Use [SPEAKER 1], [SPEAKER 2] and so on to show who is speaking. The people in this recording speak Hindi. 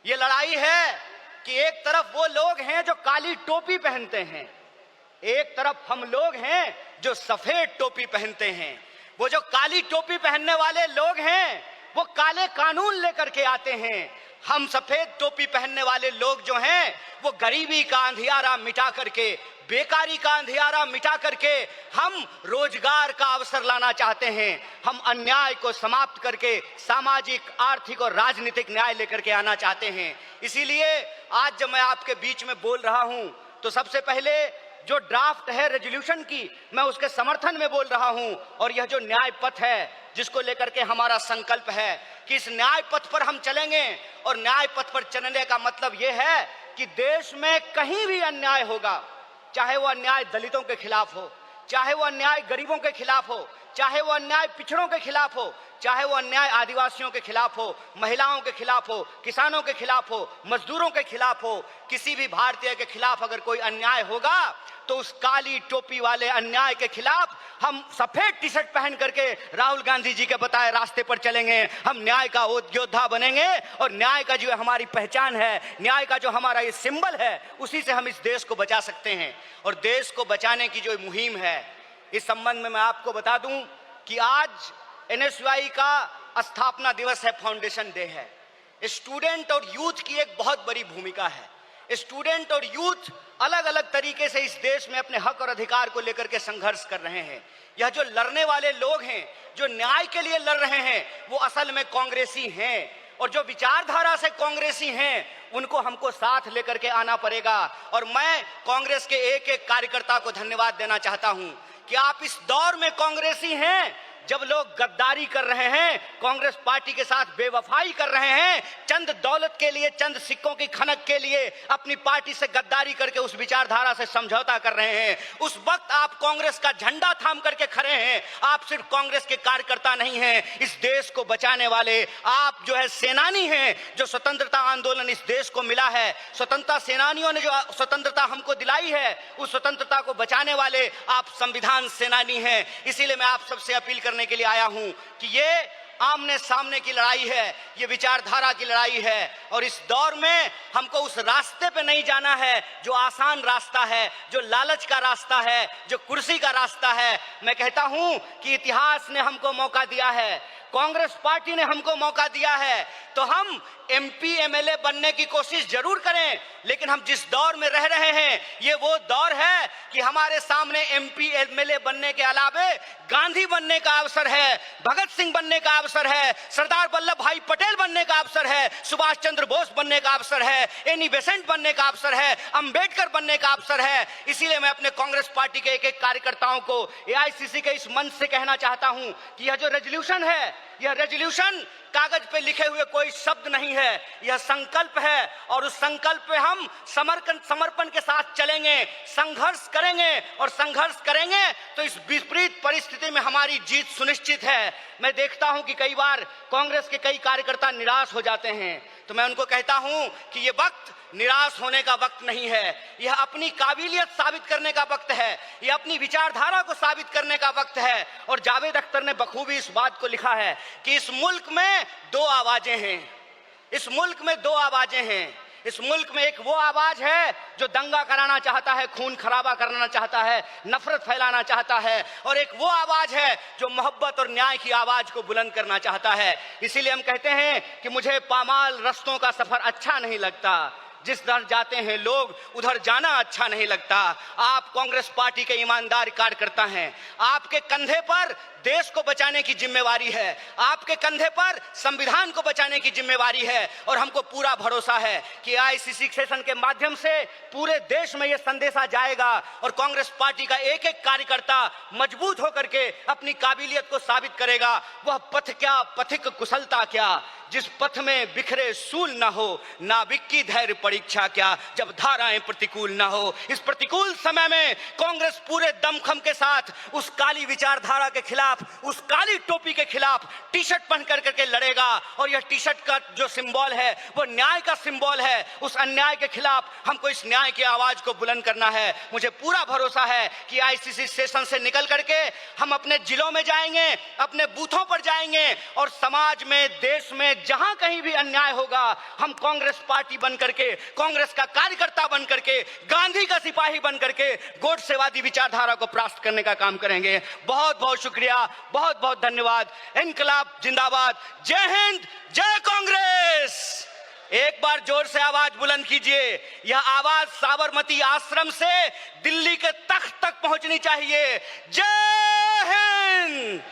[SPEAKER 1] ये लड़ाई है कि एक तरफ वो लोग हैं जो काली टोपी पहनते हैं, एक तरफ हम लोग हैं जो सफेद टोपी पहनते हैं। वो जो काली टोपी पहनने वाले लोग हैं वो काले कानून लेकर के आते हैं। हम सफेद टोपी पहनने वाले लोग जो हैं वो गरीबी का अंधियारा मिटा करके, बेकारी का अंधियारा मिटा करके हम रोजगार का अवसर लाना चाहते हैं। हम अन्याय को समाप्त करके सामाजिक, आर्थिक और राजनीतिक न्याय लेकर के आना चाहते हैं। इसीलिए आज जब मैं आपके बीच में बोल रहा हूं तो सबसे पहले जो ड्राफ्ट है रेजोल्यूशन की, मैं उसके समर्थन में बोल रहा हूं। और यह जो न्याय पथ है जिसको लेकर के हमारा संकल्प है कि इस न्याय पथ पर हम चलेंगे, और न्याय पथ पर चलने का मतलब यह है कि देश में कहीं भी अन्याय होगा, चाहे वो अन्याय दलितों के खिलाफ हो, चाहे वो अन्याय गरीबों के खिलाफ हो, चाहे वो अन्याय पिछड़ों के खिलाफ हो, चाहे वो अन्याय आदिवासियों के खिलाफ हो, महिलाओं के खिलाफ हो, किसानों के खिलाफ हो, मजदूरों के खिलाफ हो, किसी भी भारतीय के खिलाफ अगर कोई अन्याय होगा तो उस काली टोपी वाले अन्याय के खिलाफ हम सफेद टी शर्ट पहन करके राहुल गांधी जी के बताए रास्ते पर चलेंगे। हम न्याय का योद्धा बनेंगे और न्याय का जो हमारी पहचान है, न्याय का जो हमारा ये सिंबल है, उसी से हम इस देश को बचा सकते हैं। और देश को बचाने की जो मुहिम है, इस संबंध में मैं आपको बता दूं कि आज एनएसयूआई का स्थापना दिवस है, फाउंडेशन डे है। स्टूडेंट और यूथ की एक बहुत बड़ी भूमिका है। स्टूडेंट और यूथ अलग अलग तरीके से इस देश में अपने हक और अधिकार को लेकर के संघर्ष कर रहे हैं। यह जो लड़ने वाले लोग हैं, जो न्याय के लिए लड़ रहे हैं, वो असल में कांग्रेसी हैं। और जो विचारधारा से कांग्रेसी हैं उनको हमको साथ लेकर के आना पड़ेगा। और मैं कांग्रेस के एक एक कार्यकर्ता को धन्यवाद देना चाहता हूं कि आप इस दौर में कांग्रेसी हैं जब लोग गद्दारी कर रहे हैं, कांग्रेस पार्टी के साथ बेवफाई कर रहे हैं, चंद दौलत के लिए, चंद सिक्कों की खनक के लिए अपनी पार्टी से गद्दारी करके उस विचारधारा से समझौता कर रहे हैं। उस वक्त आप कांग्रेस का झंडा थाम करके खड़े हैं। आप सिर्फ कांग्रेस के कार्यकर्ता नहीं हैं, इस देश को बचाने वाले आप जो है सेनानी हैं। जो स्वतंत्रता आंदोलन इस देश को मिला है, स्वतंत्रता सेनानियों ने जो स्वतंत्रता हमको दिलाई है, उस स्वतंत्रता को बचाने वाले आप संविधान सेनानी हैं। इसीलिए मैं आप सबसे अपील करने के लिए आया हूं कि ये आमने सामने की लड़ाई है, ये विचारधारा की लड़ाई है। और इस दौर में हमको उस रास्ते पे नहीं जाना है जो आसान रास्ता है, जो लालच का रास्ता है, जो कुर्सी का रास्ता है। मैं कहता हूं कि इतिहास ने हमको मौका दिया है, कांग्रेस पार्टी ने हमको मौका दिया है, तो हम एमपी एमएलए बनने की कोशिश जरूर करें। लेकिन हम जिस दौर में रह रहे हैं ये वो दौर है कि हमारे सामने एमपी एमएलए बनने के अलावे गांधी बनने का अवसर है, भगत सिंह बनने का अवसर है, सरदार वल्लभ भाई पटेल बनने का अवसर है, सुभाष चंद्र बोस बनने का अवसर है, एनी बेसेंट बनने का अवसर है, अंबेडकर बनने का अवसर है। इसीलिए मैं अपने कांग्रेस पार्टी के एक एक कार्यकर्ताओं को एआईसीसी के इस मंच से कहना चाहता हूं कि यह जो रेजोल्यूशन है, यह रेजोल्यूशन कागज पे लिखे हुए कोई शब्द नहीं है, यह संकल्प है। और उस संकल्प पे हम समर्पण के साथ चलेंगे, संघर्ष करेंगे। और संघर्ष करेंगे तो इस विपरीत परिस्थिति में हमारी जीत सुनिश्चित है। मैं देखता हूं कि कई बार कांग्रेस के कई कार्यकर्ता निराश हो जाते हैं, तो मैं उनको कहता हूं कि यह वक्त निराश होने का वक्त नहीं है, यह अपनी काबिलियत साबित करने का वक्त है, यह अपनी विचारधारा को साबित करने का वक्त है। और जावेद अख्तर ने बखूबी इस बात को लिखा है कि इस मुल्क में दो आवाजें हैं, इस मुल्क में दो आवाजें हैं। इस मुल्क में एक वो आवाज है जो दंगा कराना चाहता है, खून खराबा करना चाहता है, नफरत फैलाना चाहता है, और एक वो आवाज है जो मोहब्बत और न्याय की आवाज को बुलंद करना चाहता है। इसीलिए हम कहते हैं कि मुझे पामाल रस्तों का सफर अच्छा नहीं लगता, जिस दर जाते हैं लोग उधर जाना अच्छा नहीं लगता। आप कांग्रेस पार्टी के ईमानदार कार्यकर्ता हैं, आपके कंधे पर देश को बचाने की जिम्मेवारी है, आपके कंधे पर संविधान को बचाने की जिम्मेवारी है। और हमको पूरा भरोसा है कि आईसीसी सेशन के माध्यम से पूरे देश में यह संदेशा जाएगा और कांग्रेस पार्टी का एक एक कार्यकर्ता मजबूत होकर के अपनी काबिलियत को साबित करेगा। वह पथ क्या, पथिक कुशलता क्या, जिस पथ में बिखरे सूल न हो, नाविक की धैर्य परीक्षा क्या, जब धाराएं प्रतिकूल न हो। इस प्रतिकूल समय में कांग्रेस पूरे दमखम के साथ उस काली विचारधारा के खिलाफ खिलाफ, उस काली टोपी के खिलाफ टी शर्ट पहन करके लड़ेगा। और यह टी शर्ट का जो सिंबल है वो न्याय का सिंबल है। उस अन्याय के खिलाफ हमको इस न्याय की आवाज को बुलंद करना है। मुझे पूरा भरोसा है कि आईसीसी सेशन से निकल करके हम अपने जिलों में जाएंगे, अपने बूथों पर जाएंगे और समाज में, देश में जहां कहीं भी अन्याय होगा, हम कांग्रेस पार्टी बन करके, कांग्रेस का कार्यकर्ता बन करके, गांधी का सिपाही बन करके गोडसेवादी विचारधारा को परास्त करने का काम करेंगे। बहुत बहुत शुक्रिया, बहुत बहुत धन्यवाद। इनकलाब जिंदाबाद। जय हिंद, जय कांग्रेस। एक बार जोर से आवाज बुलंद कीजिए। यह आवाज साबरमती आश्रम से दिल्ली के तख्त तक पहुंचनी चाहिए। जय हिंद।